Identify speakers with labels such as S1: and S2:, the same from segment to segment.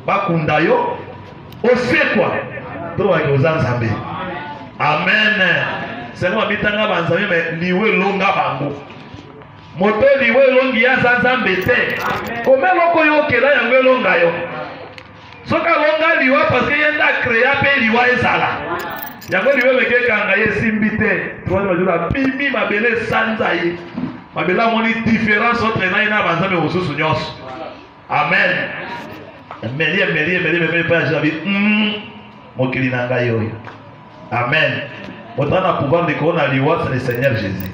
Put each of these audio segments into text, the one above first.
S1: bakunda yo osekwa to ba ko zanzambe. Amen. Sema bitanga banzambe me liwe longa bango. Moto liwe longi ya zanzambe te. Komelo ko yo kela yango longa yo. Soka longa liwa parce que yenda créer pe liwa ezala. Yango liwe meke kanga yesimbi te. Toi majula pimi mabele sanza ye. Mabela moni différence entre na banzambe osusu nyos. Amen. Melie pas javi. Mokili nanga yoyo. Amen. Otana pouvoir de kona liwa c'est le Seigneur Jésus.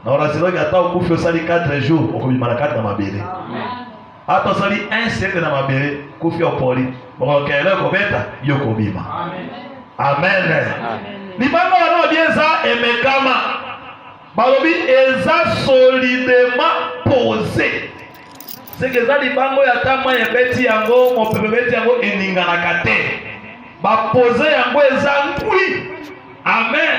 S1: Na orasilo gata okufi osali 4 jours okobima na 4 na mabele. Ata sali 1 siècle na mabele kufi opoli. Bon kele ko beta yo kobima. Amen. Ni baba wana bieza emekama. Balobi eza solidement posé. C'est que ça libango ya tama ya beti yango mo pepe beti yango eninga na kate. Ba posé yango eza ngui. Amen.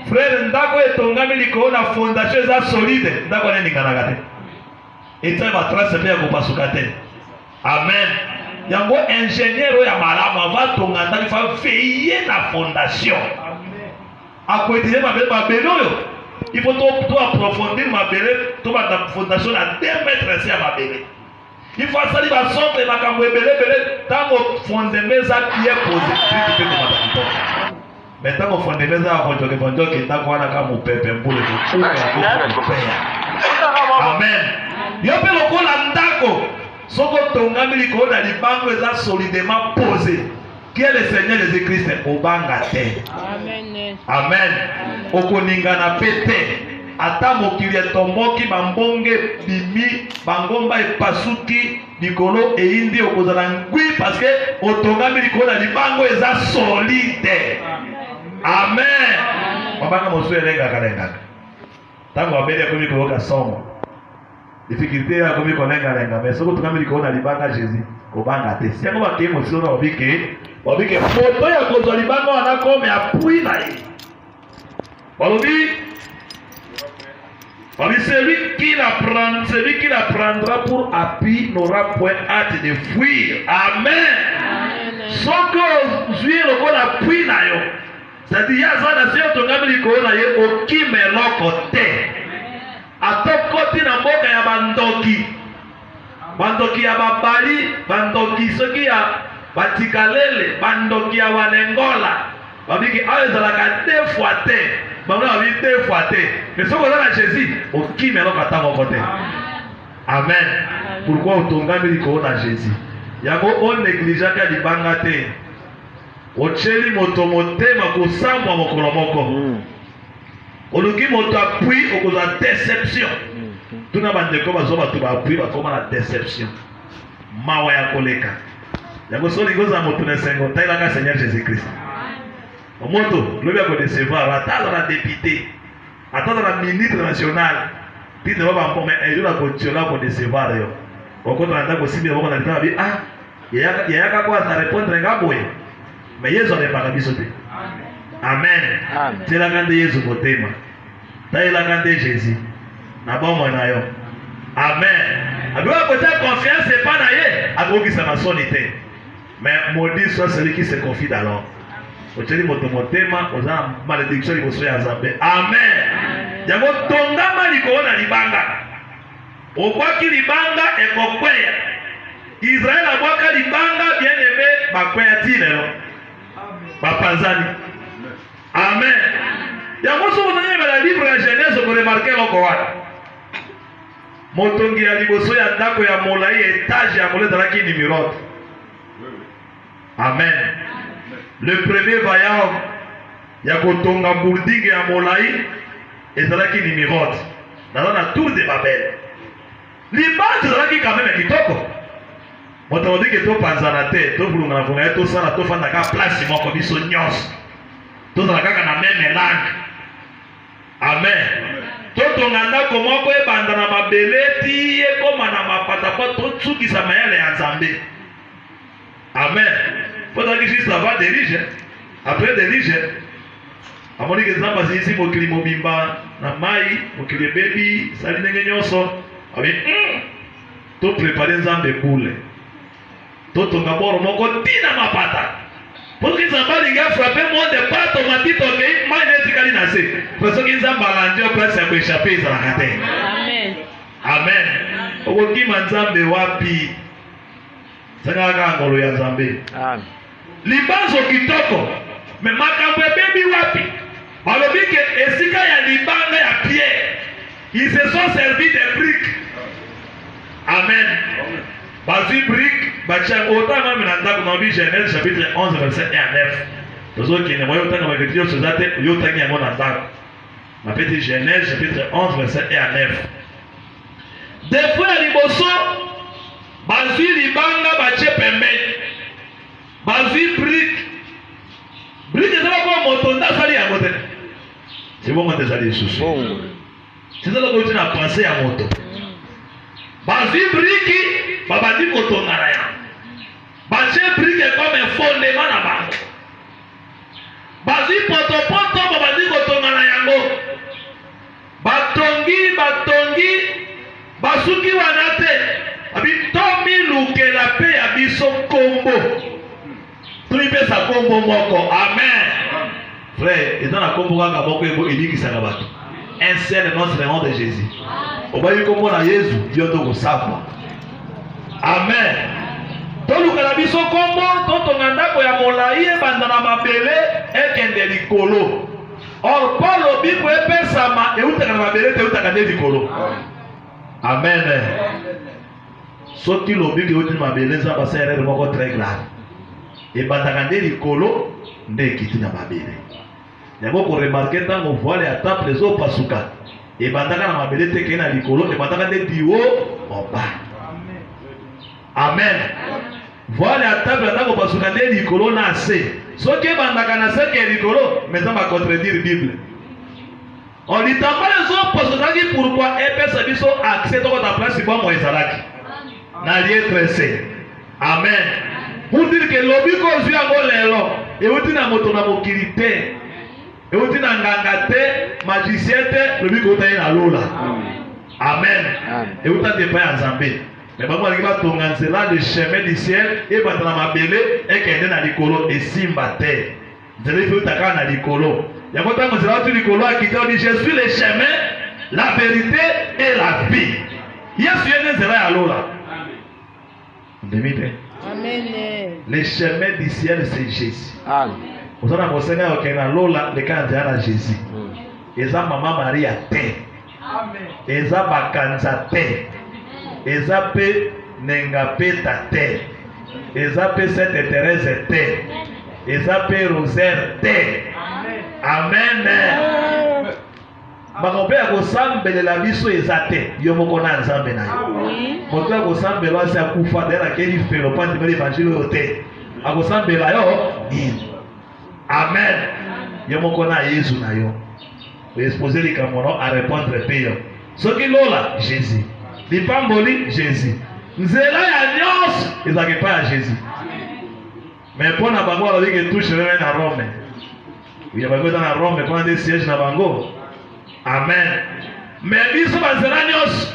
S1: Frère ndako etongami liko na fondation eza solide ndako eninga na kate. Eta ba trace pe ya kopasuka te. Amen. Yango ingénieur ya malamu ava tonga ndako fa veiller na fondation. Akwetile ba belo. Il faut tout approfondir ma belle, tout la fondation à 2 mètres ici à ma belle. Il faut salir la sorte et ma camoué belle, tant au fondement ça qui est posé, mais tant au fondement ça a fait que fondement qui est à quoi la camou pépé pour le tout. Amen. Il y a peu de quoi l'andako, soko tonga miliko na libango eza solidement posé. Qui est le Seigneur Jésus-Christ obanga te. Amen. Amen. Okoninga na pete. Ata mokili etomboki bambonge bimi bangomba epasuki likolo eindi okozala ngui parce que otongami likolo na libango eza solide. Amen. Mabanga mosu elengaka lengaka. Tango abeli akomi koyoka somo. Difficulté akomi kolenga lenga mais soko tongami likolo na libanga Jésus kobanga te. Siango bakeye mosu na obike Bobike moto ya kozwa libango wana kome apui na ye. Celui qui la prendra pour appui n'aura point hâte de fuir. Amen. Soko zui loko na appui na yo. C'est-à-dire yazana si otongami likolo na ye okime loko te. Atokoti na mboka ya bandoki. Bandoki ya babali, bandoki soki ya batikalele bandoki ya wanengola babiki ayezalaka 2 fois te bango babi 2 fois te mais soko na Jésus okime eloko ata moko te. Amen. Pourquoi otongami likolo na Jésus yango onegligeaka libanga te ocheli moto motema kosambwa mokolo moko oluki moto apui okozwa déception tuna bandeko bazwa bato baapui bakoma na déception mawa ya koleka. Yango soli goza moto na sengo tailanga Seigneur Jésus-Christ. Moto lobi ko décevoir atala na député atala na ministre national tite baba mpome ejola ko tiola ko décevoir yo. Okota na ndako sibi boko na litabi yaka kwa sa répondre ngaboye. Mais Yesu alipaka biso te. Amen. Tela kande Yesu motema. Tailanga de Jésus. Na bomo na yo. Amen. Adoua côté confiance et pas na ye akoki sa masonité. Mais maudit soit celui qui se confie d'alors. Ocheli moto motema oza malédiction liboso ya Nzambe. Amen. Yango tongama likolo na libanga. Okwaki libanga ekokweya. Israël abwaka libanga bien aimé bakweya tinelo. Bapanzani. Amen. Yango so na la livre ya Genèse ko remarquer loko wana. Motongi ya liboso ya ndako ya molai étage ya molai zalaki numéro. Amen. Le premier vaillant ya kotonga bourding ya molai ezalaki numéro. Dans la tour de Babel. Libanga ezalaki quand même kitoko. Moto odiki to panzana te, to bulunga na funga to sala to fanda ka place moko biso nyos. To sala kaka na même langue. Amen. Totonga ndako moko ebanda na mabeleti ekoma na mapata pa totsukisa mayele ya Nzambe. Amen. Faut que juste avant dirige, après dirige. Amoni ke Nzambe sisi mokili mobimba na mai, mokili bebi, sali ndenge nyonso. Abi to préparer Nzambe boule. totonga boro moko tina mapata pour que nzambe linga frappé monde pas automatique ok maneti kali na se pour que nzambe alandi au place ya kuéchapper ezalaka te. Amen. Amen. Okoki nzambe wapi sanga ngolo ya nzambe. Amen. Libanzo kitoko me makambo ebebi wapi balobi ke esika ya libanga ya Pierre ils se sont servis de briques. Amen. Bazui briques bacha autant même dans ndako na bi Genèse chapitre 11 verset 1 à 9. Tozo ki ne moyo tanga baketio sozate yo tangi yango na ndako. Ma petite Genèse chapitre 11 verset 1 à 9. Des fois liboso bazui libanga bache pembeni. Bazui briques. Briques ezala ko moto ndasali ya moto. C'est bon moto ezali susu. C'est ça ko tina penser ya moto. Bazui briques babandi kotongana ya. Bache briques comme un fondement na bango. Bazui poto babandi kotongana yango. Batongi basuki wanate. Abi tomi lukela pe ya biso kombo. Tulipe sa kombo moko. Amen. Frère, et dans la kombo kaka moko ebo elikisaka bato. Un seul nom c'est le nom de Jésus. Obayi kombo na Yesu, Dieu to kosakwa. Amen. Tolukala biso kombo, totonga ndako ya molai ebanda na mabele ekende likolo. Or Paul obibo epesama eutaka na mabele te eutaka nde likolo. Amen. Soki lobiki euti na mabele nzamba sa erreur moko très grave. Ebandaka nde likolo nde ekiti na mabele. Yango ko remarquer ntango voile ya temple ezopasuka ebandaka na mabele te kei na likolo ebandaka nde diwo oba. Amen. Voile ya temple ntango pasuka nde likolo na se. Soki ebandaka na se ke likolo meza ma contredire Bible. On litamba ezopasukaki pourquoi epesa biso accès toko ta place bomo ezalaki na lieu tressé. Amen. Pour dire que lobi kozwi yango lelo euti na moto na mokili te euti na nganga te magicien te lobi kotai na lola. Amen. Euta te pa ya nzambe mais bango balingi batonga nzela le chemin du ciel ebanda na mabele ekende na likolo esimba te nzela ife eutaka na likolo yango ntango nzela watu likolo akite odi je suis le chemin la vérité et la vie. Yesu yene nzela ya lola. Amen. Le chemin du ciel c'est Jésus. Amen. Vous avez enseigné que na lola le kan à Jésus. Eza maman Maria te. Amen. Eza bakanza te. Eza pe nenga peta te. Eza pe Sainte Thérèse te. Eza pe Rosaire te. Amen. Amen. Bakope ya kosambelela biso eza te yo moko na nzambe na yo. Moto ya kosambela asi akufa dela keli felo pandi mele evangile yo te. Akosambela yo nini. Amen. Yo moko na Yesu na yo. Exposer les camono à répondre peyo. Soki lola Jésus. Lipamboli Jésus. Nzela ya nyos ezaki pa ya Jésus. Mais pour na bango alobi ke touche même na Rome. Ya bango dans Rome pour des sièges na bango. Amen. Mais biso banzela nyos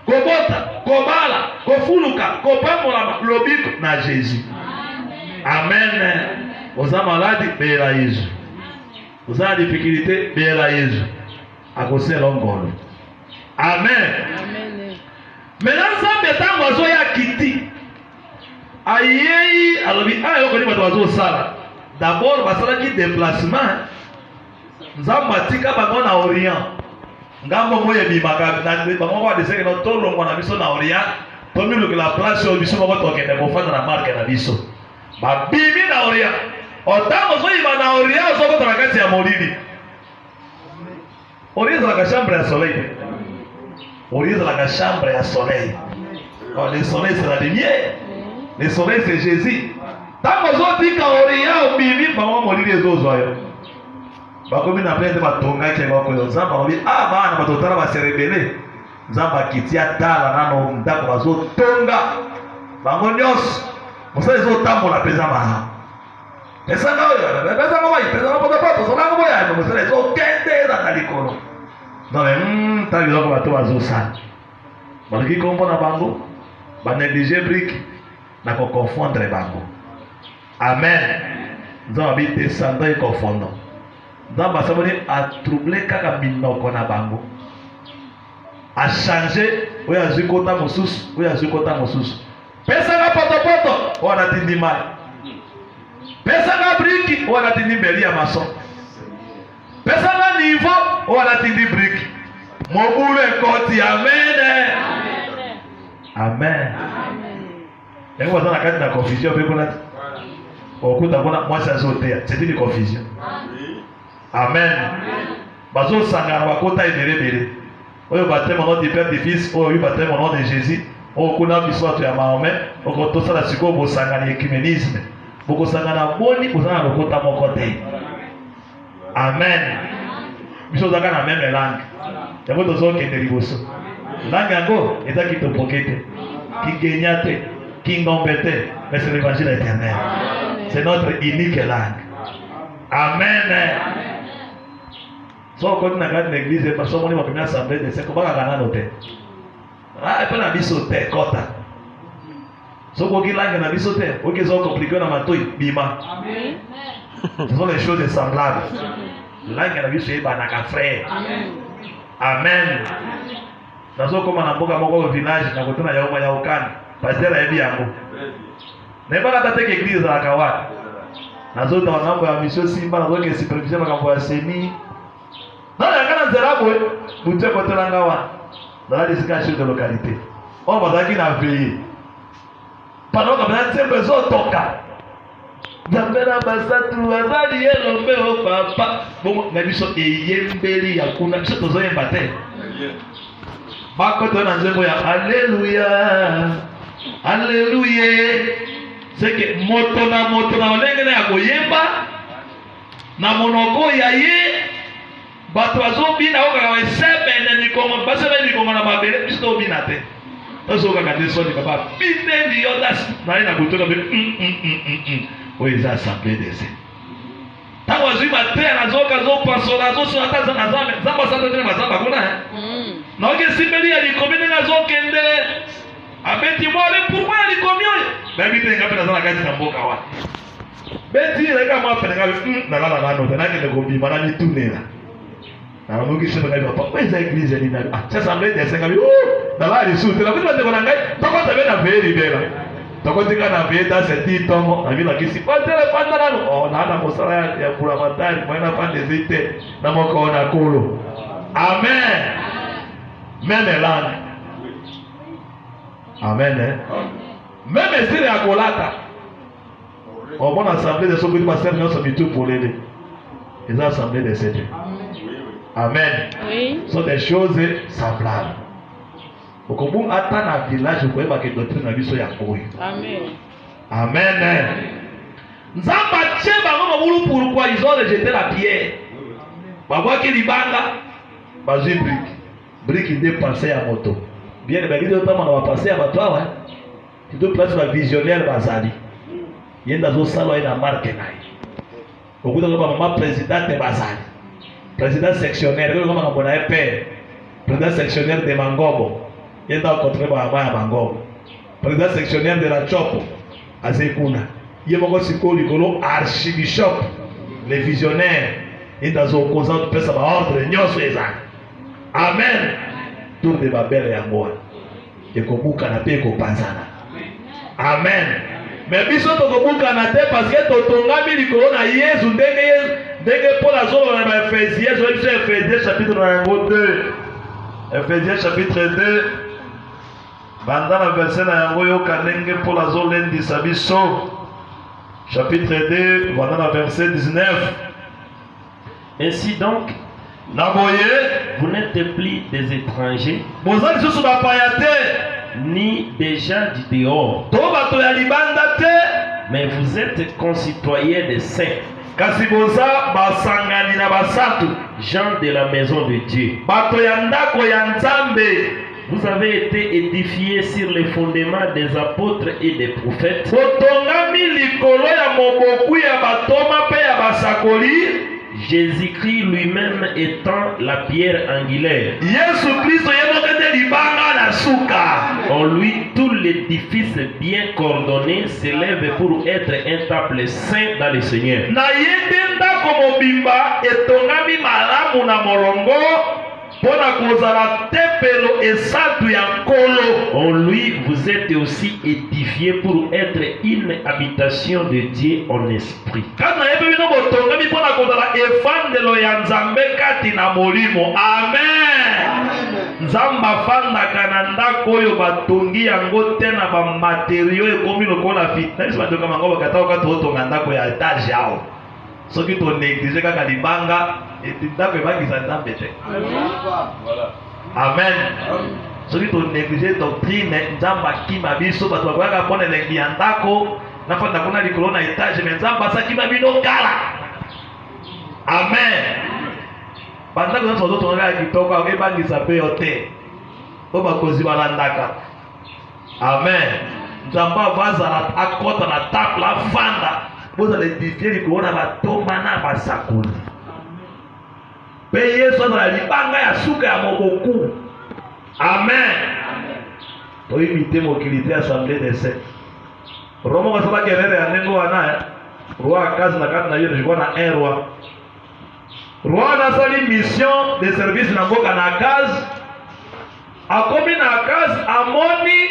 S1: kobota, kobala, kofuluka, kopambola lobiko na Jésus. Amen. Oza maladi bela Yesu. Oza difficulté bela Yesu. Akosela ngolo. Amen. Amen. Maintenant Nzambe tango azoya kiti. Ayei alobi ayo ko ni bato bazosala. D'abord basalaki déplacement. Nzambe atika bango na Orient. Ngambo moye bimaka na bango ba deseke no tolongo na biso na Orient. Tomi lo que la place au biso moko tokende kofanda na marque na biso. Ba bimi na Orient. Otango zo iba na Orient zo ko trakati ya molili. Orient la chambre ya soleil. Orient la chambre ya soleil. Oh, le soleil c'est la lumière. Le soleil c'est Jésus. Tango zo tika Orient o bimi bango molili ezozo yo. Bakomi na plende batonga ke bako yo nzamba babi bana batotala baserebele nzamba kitia tala nano ndako bazo tonga bango nyos mosala zo tambola peza maha pesa na oyo pesa ngo bayi pesa na poto so na ngo ya mosala zo kende na likolo non ta bilo ko bato bazo sana baliki kombo na bango ba négliger brique na confondre bango. Amen. Nzambe abi descendant et confondant. Nzambe asaboni a troubler kaka minoko na bango. A changer oyo azwi kota mosusu, oyo azwi kota mosusu. Pesa na poto oyo anatindi mai. Pesa na briki oyo anatindi mbeli ya mason. Pesa na niveau oyo anatindi briki. Mobule koti. Amen. Amen. Yango baza na kati na confusion pe kuna okuta kuna mwasi azoteya. C'est une confusion. Amen. Bazo sangana bakota ebelebele. Oyo baptême au nom du Père, du Fils, oyo baptême au nom de Jésus. Oyo kuna biso ya Mahomet, okotosala sikoyo bosangana ecuménisme. Bokosangana boni kozana lokota moko te. Amen. Biso zaka na même langue. Yango tozokende liboso. Langue yango ezaki topoke te, kigenya te, kingombe te, mais c'est l'évangile éternel. C'est notre unique langue. Amen. So koti na kati na église parce que moni bakina assemblée de seko baka kana note. Ah, epa na biso te kota. So koki langue na biso te, oki zo compliqué na matoi bima. Amen. Ce sont les choses semblables. Langue na biso eba na ka frère. Amen. Amen. Nazo koma na mboka moko village na kotana ya oma ya okani. Pasteur ayebi yango. Na eba kata teke église za kawa. Nazo ta ngambo ya mission Simba nazo ke superviser makambo ya semi. Dans la grande zéraboué, vous êtes côté l'angawa, dans la discussion de localité. On va dire qu'il a veillé. Pendant que vous avez besoin de toka. Zambela basatu azali elombe o papa. Bon, na biso eyembeli ya kuna biso tozo yembate. Bakoto na nzembo ya alléluia. Alléluia. C'est que moto na olenge na ya koyemba na monoko ya ye. Bato azobina okaka wesebene mikongo basebe mikongo na mabele biso tobina te tozokaka te soni papa bine ndiyodas naye na butoka be oyo eza assemblée de se ntango azwi mateya nazoka azopasola azosona ata zamba asante tene mazamba kuna naoki esimbeli ya likomi ndenge azokende abeti mwale pourkui ya likomi oyo nayebi te ngape naza na kati na mboka wana beti reka mwa pene ngape nalala nano te nakende kobima na mitunela. Na mungu kisha ngapi papa weza église ni na sasa mbele ya senga dalali suti na kuti bana ngai tokota bena veri bela tokotika na veta seti tomo na bila kisi patele pandarano oh na ana mosala ya kula matari mwana pande zite na moko na kolo. Amen. Même langue. Amen. Même style ya kolata au bon assemblée de ce que pasteur nous sommes tout pour les les assemblées de cette. Amen. Oui. Ce sont des choses semblables. Okobu ata na village ko eba ke doctrine na biso ya koyo. Amen. Amen. Nzamba cheba ngoma bulu pourquoi ils ont rejeté la pierre. Babwa ki libanga bazui brique dépensé à moto. Bien de bagide otama na passer à batwa tu dois placer la visionnaire bazali. Yenda zo sala ina marque nai. Okuta ko mama présidente bazali. Président sectionnaire, comme on a père, président sectionnaire de Mangobo, il est rencontré par Mangobo, président sectionnaire de la Chopo, à Zekuna, il est aussi connu comme archibishop, les visionnaires, il est dans un causant de personne à ordre, Amen. Tour de Babel et à moi, et comme vous canapé et panzana. Amen. Mais biso tokobuka na te parce que totongami likolo na Yesu ndenge Paul azoloba na Ephésiens chapitre 2. Ephésiens chapitre 2 banda na verset na yango yoka ndenge Paul azolendisa biso chapitre 2 banda na verset 19.
S2: Ainsi donc vous n'êtes plus des étrangers ni déjà du dehors, mais vous êtes concitoyens des saints, gens de la maison de Dieu. Vous avez été édifiés sur les fondements des apôtres et des prophètes. Jésus-Christ lui-même étant la pierre angulaire.
S1: na suka.
S2: En lui, tout l'édifice bien coordonné s'élève pour être un temple saint dans le Seigneur.
S1: Na yende ndako mobimba etongami malamu na molongo pona kozala tempelo esantu ya nkolo.
S2: En lui, vous êtes aussi édifiés pour être une habitation de Dieu en esprit.
S1: Kana yebe bino botongami pona kozala efandelo ya Nzambe kati na molimo. Amen. Nzambe afandaka na ndako oyo batongi yango te na bamaterio ekomi lokola fitness batonga bango bakata okati otonga ndako ya etage yao. Soki to néglige kaka libanga ndako ebangisa Nzambe te. Amen. Soki to néglige doctrine Nzambe akima biso bato bakoyaka mpona elengi ya ndako nafanda kuna likolo na etage me Nzambe asakima bino kala. Amen. Bandako nyonso ozotonga ya kitoko ebangisa mpe yo te po bakonzi balandaka. Amen. Nzambe avazala akota na temple afanda bozala édifie likolo na batomba na basakoli. Mpe Yesu azala libanga ya suka ya moboku. Amen. Toyimite mokili te assemblée des saints. Roma basalaki erreur ya ndenge wana roi Akazi na kati na ye jikwa na un roi. Roi nasali mission de service na mboka na Akazi. Akomi na Akazi amoni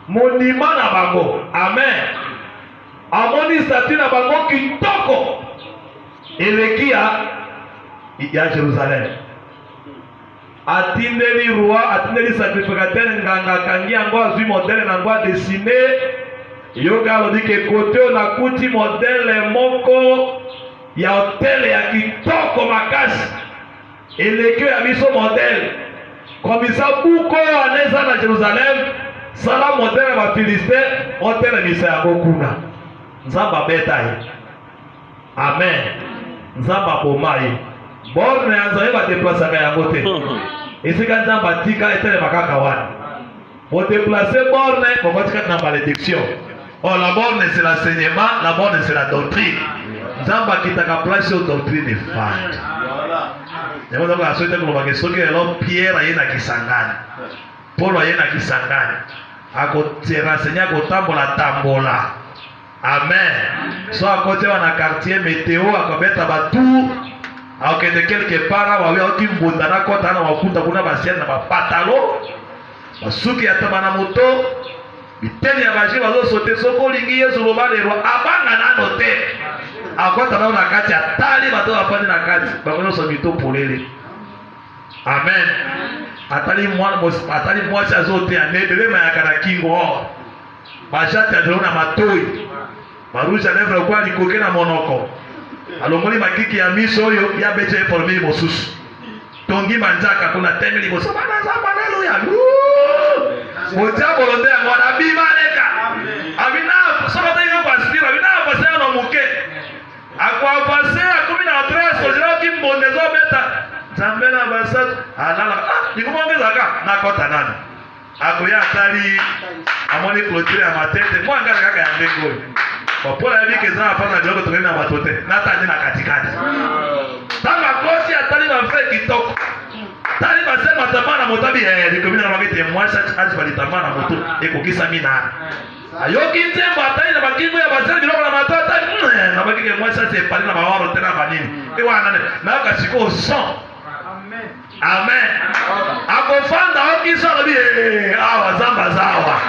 S1: monument na bango. Amen. Amoni statue na bango kitoko eleki ya Jerusalem. Atindeli roi, atindeli sacrificateur nganga kangi yango azwi modele nango adesine. Yoka alobi ke kote na kuti modele moko ya hotel ya kitoko makasi eleki ya biso modele komisa buko aneza na Jerusalem sala modele ba Filistin hotel bisa ya kuna. Nzambe abeta ye. Amen. Nzambe aboma ye. Borne ya Nzambe badeplasaka yango te. Esika Nzambe atika etele makaka wana. Bodeplacer borne bokotika na malédiction. Oh, la borne c'est l'enseignement, la borne c'est la doctrine. Nzambe akitaka place au doctrine de fande. Yango nzambe asoite kolobaka soki lelo Pierre aye na Kisangani. Paul aye na Kisangani. Akorenseigner akotambola tambola. Amen. So akote wana quartier météo akobeta batour akende quelque part wawe oti mbunda na kota na wakuta kuna basiana na bapatalo basuki ataba na moto biteni ya baji bazosote soko lingi Yesu lobalero abanga nano te akota na kati atali bato bafandi na kati bakono mito polele. Amen. Atali mwasi azote ya nedele mayaka na kingo bajati adelo na matoi Marusha lèvre kwa likoke na monoko. Alongoli makiki ya miso oyo ya beche formé mosusu. Tongi manjaka kuna temeli boso bana za haleluya. Moja bolonde yango na bimaleka. Abina soka tayo kwa spira abina passer no muke. Akwa passer akumi na 13 ko jira kimbondezo beta. Zambena basat anala nikumongeza ka na kota nani. Akoya atali amoni clôture ya matete mwanga kaka ya ndengo. Wapola ya bike zana hapana joko tokeni na watote nata nina katikati tanga kosi atali mafre kitoko tali basema tamana motabi likomina na magete mwasha aji balitamana moto ekokisa mina ayoki nzembo atali na bakingo ya baseli biloko na matata na bakike mwasha se pali na bawaro tena banini ewana na kasiko son. Amen. Akofanda okisa lobi awa zamba zawa.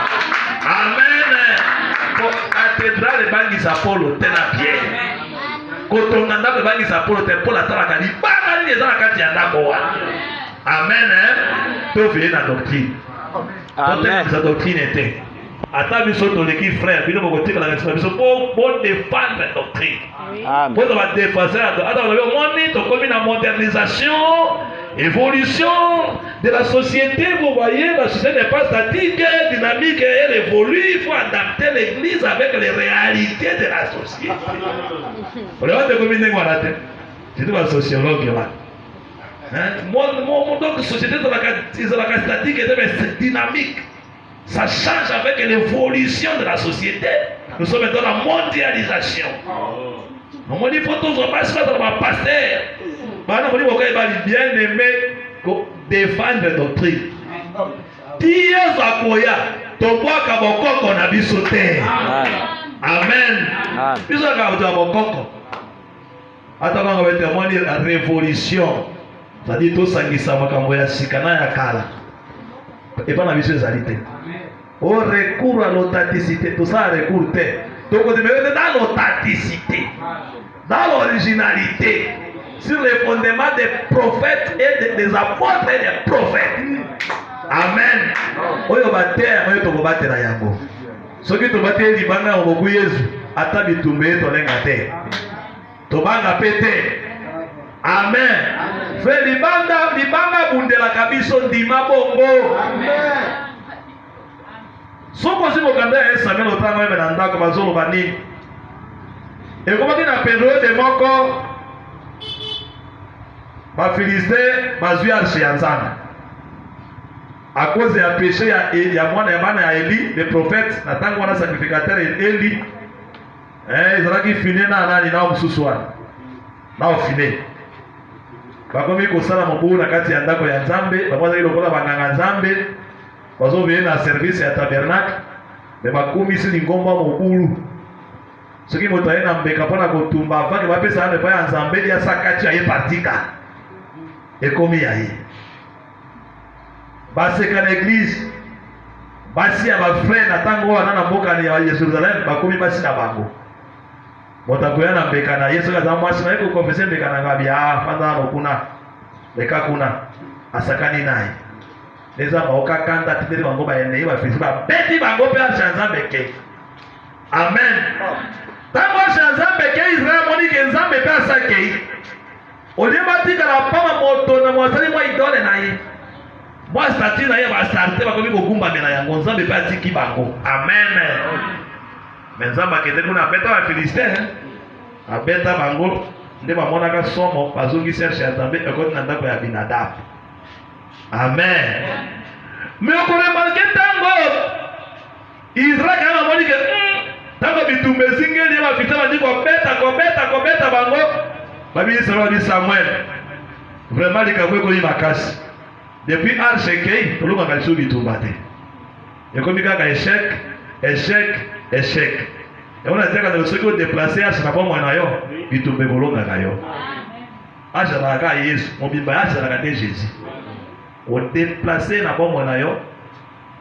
S1: Amen. Cathédrale bangisa Polo tena Pierre. Kotonga ndako bangisa Polo te Polo atalaka libanga nini ezala kati ya ndako wana. Amen. Tofie na doctrine. Amen. Sa doctrine te. Ata biso toleki frère bino bokotika na ngasima biso bon défendre doctrine. Amen. Pour la défense ata on moni to komi na modernisation, évolution de la société. Vous voyez, la société n'est pas statique, dynamique, elle évolue. Il faut adapter l'église avec les réalités de la société. Vous voyez, comme il est c'est un sociologue là. Mon société est la statique et dynamique. Ça change avec l'évolution de la société. Nous sommes dans la mondialisation. On dit faut tous repasser dans ma pasteur. Bien aimé défendre la doctrine. Yesu akoya tobwaka bokoko na biso te. Amen. Biso ka to bokoko. Ata kanga betemoni révolution. C'est-à-dire tout sangisa makambo ya sikana ya kala. Et pas na biso ezalité. Au recours à l'authenticité, tout ça recours te. Donc on est dans l'authenticité, dans l'originalité, sur les fondements des prophètes et des apôtres et des prophètes. Amen. Oyo bater, oyo to batela yango. Soki to batela libanga oboku Yesu, ata bitumbe to lenga te. To banga pete. Amen. Fe libanga bundela kabiso ndima bongo. Amen. Soko simo kanda ya Samuel otanga meme na ndako bazolo bani. Et comment dit na période de moko ba Philistin bazui arche ya Nzambe. À cause ya péché ya mwana ya bana ya Eli, le prophète na tango wana sacrificateur Eli. Ezalaki fini na nani na mususu wana. Na ofine. Bakomi kosala mobu na kati ya ndako ya Nzambe, bamwaza ilokola banganga Nzambe. Bazo vient na service ya tabernacle, mais bakumisi lingomba mobulu. Soki moto aye na mbeka pona kotumba avaki bapesa ane pa ya Nzambe ya sakati aye partika. Ekomi ya ye. Baseka na église, basi ya bafrère na tango wana na mboka ya Yerusalem bakomi basi na bango. Moto akoya na mbeka na Yesu kaza mwasi na yeko konfese mbeka na ngabi fanda no kuna. Beka kuna asakani naye. Les hommes au kakanda tiberi bango ba ene ba fisi ba beti bango pe Nzambe ke. Amen. Tango Nzambe ke Israël moni ke Nzambe pe asake. Odiema tika la pama moto na mwasali mwa idole na ye. Mwa stati na ye ba starte ba komi kogumba mena yango Nzambe pe atiki bango. Amen. Nzambe akete kuna beta ba Philistin. Abeta bango nde ba monaka somo bazongi cherche Nzambe ekoti na ndako ya Abinadab. Amen. Mais on remarque tango Israël kama moni ke tango bitumbe zingeli ya mafitama ndiko beta bango babi Samuel. Vraiment likamwe ko makasi. Depuis arche kei tolunga kaliso bitumba te. Ekomi kaka échec. Et on a dit que ceux qui ont déplacé arche na bomo na yo bitumbe bolonga kayo. Arche na ka Yesu, mobimba arche na ka Jésus. On déplacé na bomo na yo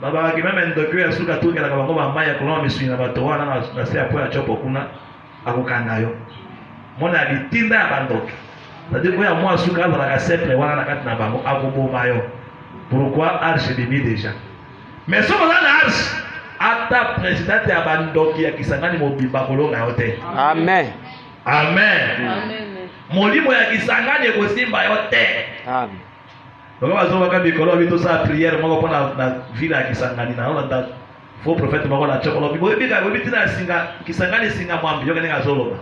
S1: baba ki même ndoki ya suka tuke na bango ba maya koloma misui na bato wana na se apo ya chopo kuna akukanga yo mona bitinda ya bandoki c'est-à-dire ko ya mwa suka na ka seple wana na kati na bango akuboma yo. Pourquoi arche bibi déjà mais so na arche ata président ya bandoki ya Kisangani mobimba kolonga yo te. Amen. Molimo ya Kisangani ekosimba yo te. Amen. Donc on va quand Mikolo vito sa prière moko pona na ville ya Kisangani na ona faux prophète moko na chokolo bibo bika bitina singa Kisangani singa mwambi yoka ninga zoloba.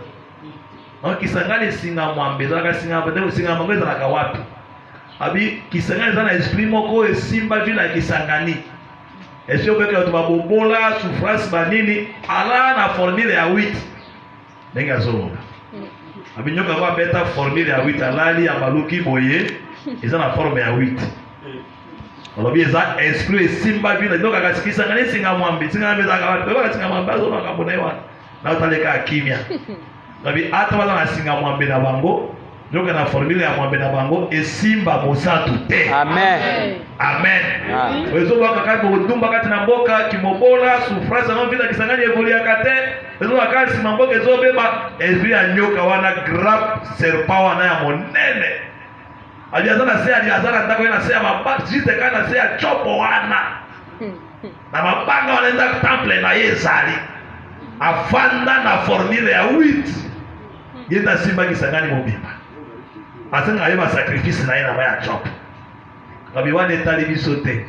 S1: Na Kisangani singa mwambi zaka singa bade singa mwambi zaka wapi. Abi Kisangani zana esprit moko esimba ville ya Kisangani. Esio beka to babobola souffrance banini ala na formule ya 8. Ninga zoloba. Abi nyoka kwa beta formule ya 8 alali ya maluki boye. Ils ont la forme à 8. Alors bien ça esprit simba vile donc akasikisa ngani singa mwambi singa meza akawapi baba singa mwambi azo na kabonaiwa na utaleka kimya. Nabi hata wala na singa mwambi na bango donc na formule ya mwambi na bango esimba mosatu te. Amen. Wezo baka kati bodumba kati na mboka kimobola souffrance na vile Kisangani evolue kate wezo akasi mamboka ezobeba esprit ya nyoka wana grab serpent wana ya monene. Aliazana se aliazana ndako ina se mabanga jite kana se chopo wana na mabanga wanaenda temple na Yezali afanda na formule ya 8 yenda simba Kisangani mobimba asenga yeba sacrifice na ina ya chopo kabiwane tali bisote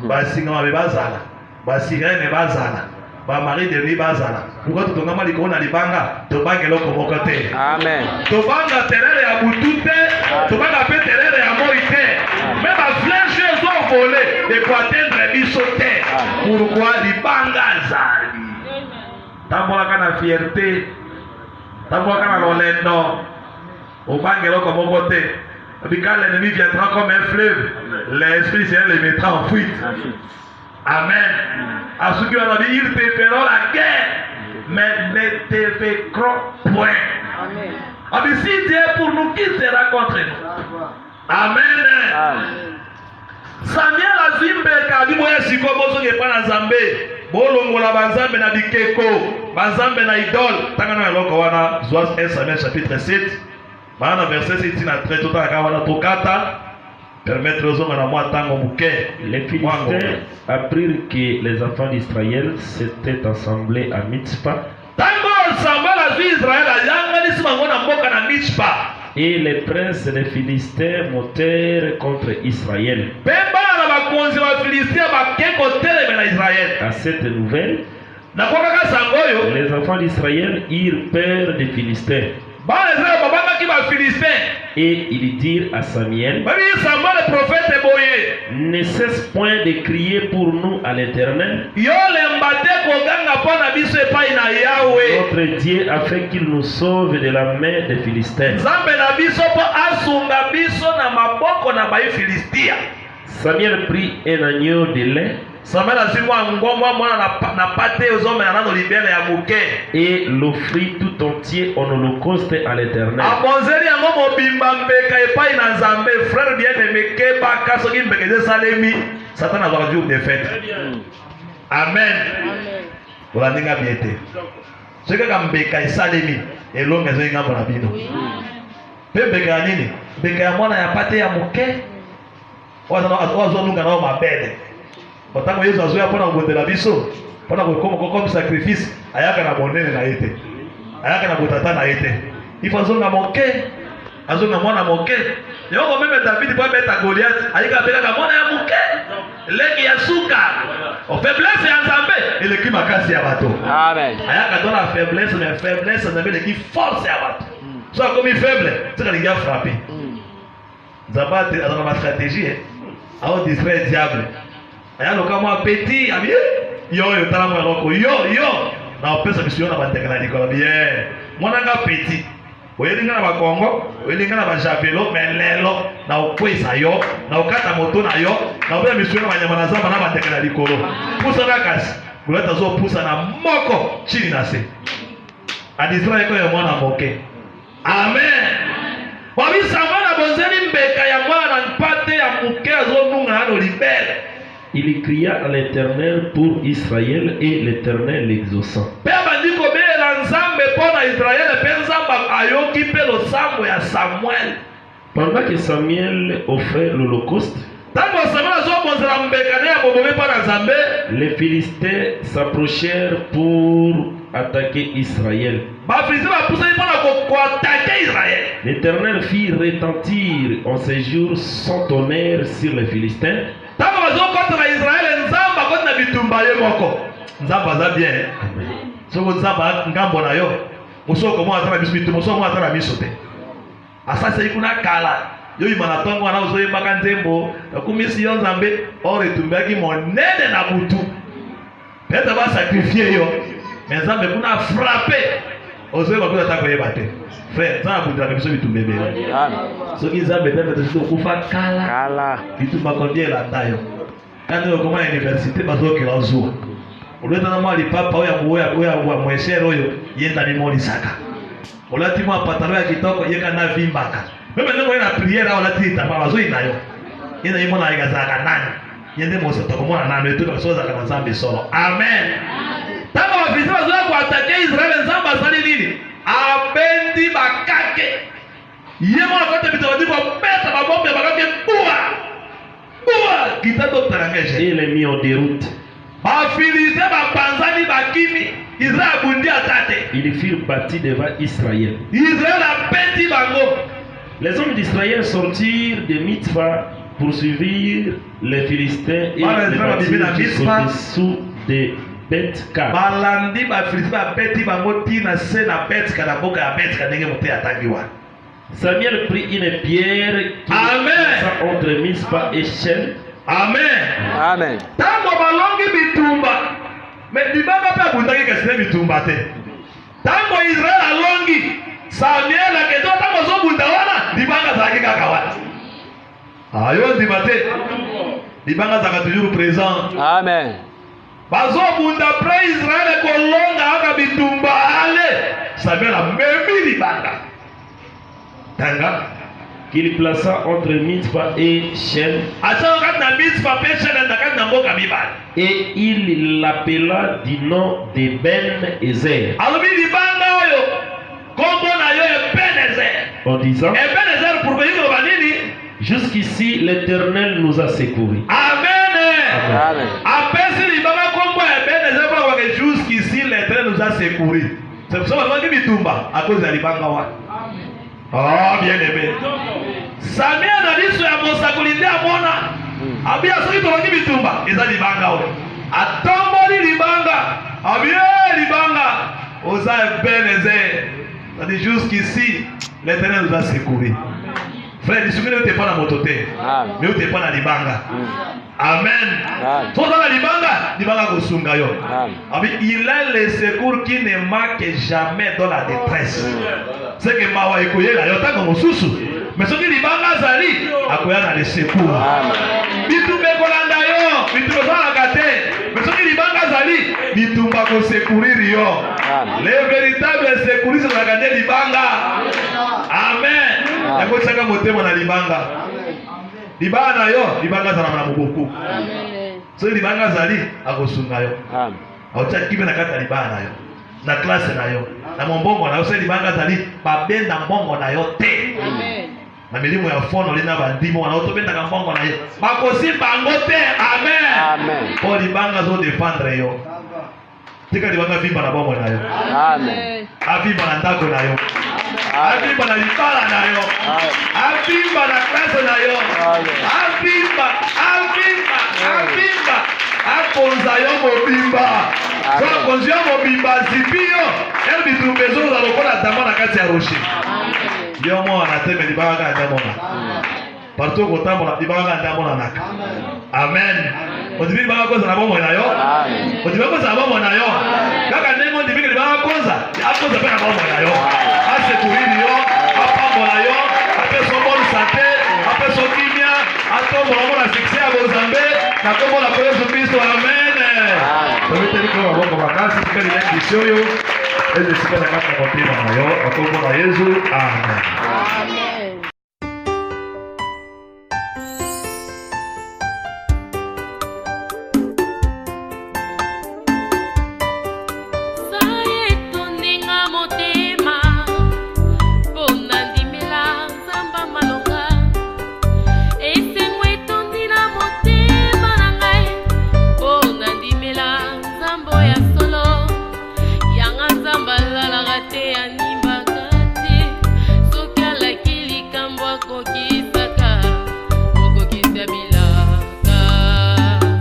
S1: basi ngama bebazala basi ngene bazala ba mari de bazala pourquoi to ngama likona libanga to bange loko moko te. Amen. To banga terere ya butute to banga pe terere ya moite mais ba flèche zo volé de quoi atteindre bisote pourquoi libanga zali tambola kana fierté tambola kana lolendo o bange loko moko te. Puis quand l'ennemi viendra comme un fleuve, l'esprit Seigneur les mettra en fuite. Amen. À ceux qui ont dit, ils te feront la guerre, mais ne te vaincront point.
S3: Amen.
S1: Amen. Si Dieu est pour nous, qui sera contre nous? Amen. Samuel azimbeka bimoya siko bozo ngepa na Nzambe. Bolongola banzambe na bikeko, banzambe na idole. Tanga na loko wana Joas 1 Samuel chapitre 7. Bana verset 7 na 13 tota wana tokata. Permettre aux hommes à moi tango muke.
S2: Les Philistins apprirent que les enfants d'Israël s'étaient assemblés à Mitzpah.
S1: Tango Samuel a vu Israël ayanga ni simangona mboka na Mitzpah.
S2: Et les princes des Philistins montèrent contre Israël. À cette nouvelle, les enfants d'Israël eurent peur des Philistins. Et ils dirent à Samuel, ne cesse point de crier pour nous à l'Éternel, notre Dieu, afin qu'il nous sauve de la main des Philistins. Samuel prit un agneau de lait et l'offrit tout entier en holocauste à l'Éternel.
S1: Amen. C'est que quand Beka est salemi, et l'homme est un bon abino. Peu Beka nini, Beka ya mwana ya pate ya muke, wazo nunga nao mabele. Otango Yesu azoya pona kubondela biso, pona comme sacrifice, ayaka na bonene na ete, ayaka na botata na ete. Ifo azonga moke, azonga mwana moke. Yoko meme David po beta Goliath, ayika beka mwana ya muke, leki ya suka. O faiblesse ya Nzambe, eleki makasi ya bato.
S3: Amen.
S1: Ayaka dona faiblesse, mais faiblesse Nzambe eleki force ya bato. So comme faible, c'est que les gars frappé. Nzambe a ma stratégie, a distraire le diable. Aya loka moi petit, abi yo tala moi loko yo na pesa mission na bandeka na likola bien. Mwana nga petit. Oyelinga na bakongo, oyelinga na bajavelo, melelo na okwesa yo, na okata moto na yo, na obya mission na banyama na zamba na bandeka na likolo. Pusa na kasi, kuleta zo pusa na moko chini na se. Adisra yako ya mwana moke. Amen. Wabi samana bonzeli mbeka ya mwana mpate ya muke zo nunga na libele.
S2: Il cria à l'Éternel pour Israël et l'Éternel l'exauça. Pendant que Samuel offrait l'holocauste, les Philistins s'approchèrent pour attaquer Israël. L'Éternel fit retentir en ces jours son tonnerre sur les Philistins.
S1: Nzamba za bien. Soko nzamba ngambo na yo. Musoko mo atara bisbitu, musoko mo atara bisote. Asasa ikuna kala. Yo imana tongo na uzo yembaka nzembo. Akumisi yo Nzambe ore tumbaki monene na butu. Peta ba sacrifier yo. Mais Nzambe kuna frapper. Ozo ba kuna tako yebate. Frère, ça a boudra biso bitumbe bele. Soki Nzambe tebe to kufa kala. Bitumba kondie la tayo. Quand on commence à l'université, parce que là, on on doit dans le papa ou moins cher, il y a des mots d'Isaka. On l'a dit moi, pantalon qui toque, il y a un vimbaka. Même maintenant, on a prière, on l'a dit, t'as pas besoin d'ailleurs. Il y a des mots à Gazaka nan. Il y a des mots à comment on a mis toutes les choses à Gazambe solo. Amen. Tant qu'on va faire ça, on va attaquer Israël, Zamba Salini. Abendi bakake. Il y a moi quand tu me dis qu'on pète ma bombe, bakake boua.
S2: Et les mis en déroute. Ils furent bâtis devant Israël. Les hommes d'Israël sortirent de Mitzpah pour suivre les Philistins et les bâtirent au-dessous de Beth-Kar. Samuel prit une pierre qui passa entre Mitzpah et Shem.
S1: Amen. Tango balongi bitumba. Mais dibanga pe abundaki kasine bitumba te. Tango Israël alongi. Samuel aketo tango zo bunda wana dibanga zaki kaka wana. Ayo ndimate. Libanga zaka toujours présent.
S3: Amen.
S1: Bazo bunda pre Israël kolonga aka bitumba ale. Samuel a memi libanga. Tanga
S2: qu'il plaça entre Mitzpah et Shem. Et il l'appela du nom de Ben-Ezer. En disant, jusqu'ici l'Éternel nous a secourus.
S1: Amen. Jusqu'ici l'Éternel nous a secourus. C'est pour ça que bitumba à cause de libanga wa. Oh, bien aimé. Samuel a dit sur la mosakolité à Mona. Abia soki tolongi bitumba. Eza libanga we. Atomboli libanga. Abia libanga. Osa Ben-Ezer. Ça dit jusqu'ici, l'Éternel nous a secourus. Frère, il suffit de te prendre la mototé. Mais tu te prends la libanga. Amen. Tout dans la libanga kosunga yo. Il a le secours qui ne manque jamais dans la détresse. C'est que mawa ekoye la yota comme susu. Mais ce qui libanga zali akoya na le secours. Bitumbe kolanda yo, bitumbe za kate. Mais ce qui libanga zali bitumba ko secourir yo. Les véritables secouristes za kate libanga. Amen. Yako tsaka motema na libanga. Libanga na yo, libanga za na moboko. Amen. So libanga zali akosunga yo. Amen. Acha kibe na kata libanga na yo. Na classe na yo. Na mbongo na yo se libanga zali babenda mbongo na yo te. Amen. Na milimo ya fono lina bandimo na otobenda ka mbongo na yo. Bakosi bango te. Amen. Amen. Po libanga zo défendre yo. Tika libanga vimba na mbongo na yo. Amen. Avimba na ndako na yo. Avimba na libala na yo. Avimba na classe na yo. Avimba. Akonza yo mobimba. Kwa konzi yo mobimba zipio. Elbi tumbezo za lokola dama na kati ya rocher. Yo mo anateme libanga ka ndamona. Partout kotambo na libanga ka ndamona naka. Amen. Odibi libanga koza na bomo na yo. Amen. Odibi koza na bomo na yo. Kaka ndemo odibi libanga koza, akoza pe na bomo na yo. Ase kuhini yo, apambo na yo, apeso bonne santé, apeso kimia, atombo na succès à Bozambe, na kombo na Yesu Kristo. Amen. Permettez que vous vous vacances, c'est une édition yo. Et je suis pas d'accord avec vous na yo, atombo na Yesu. Amen. Amen.
S4: Te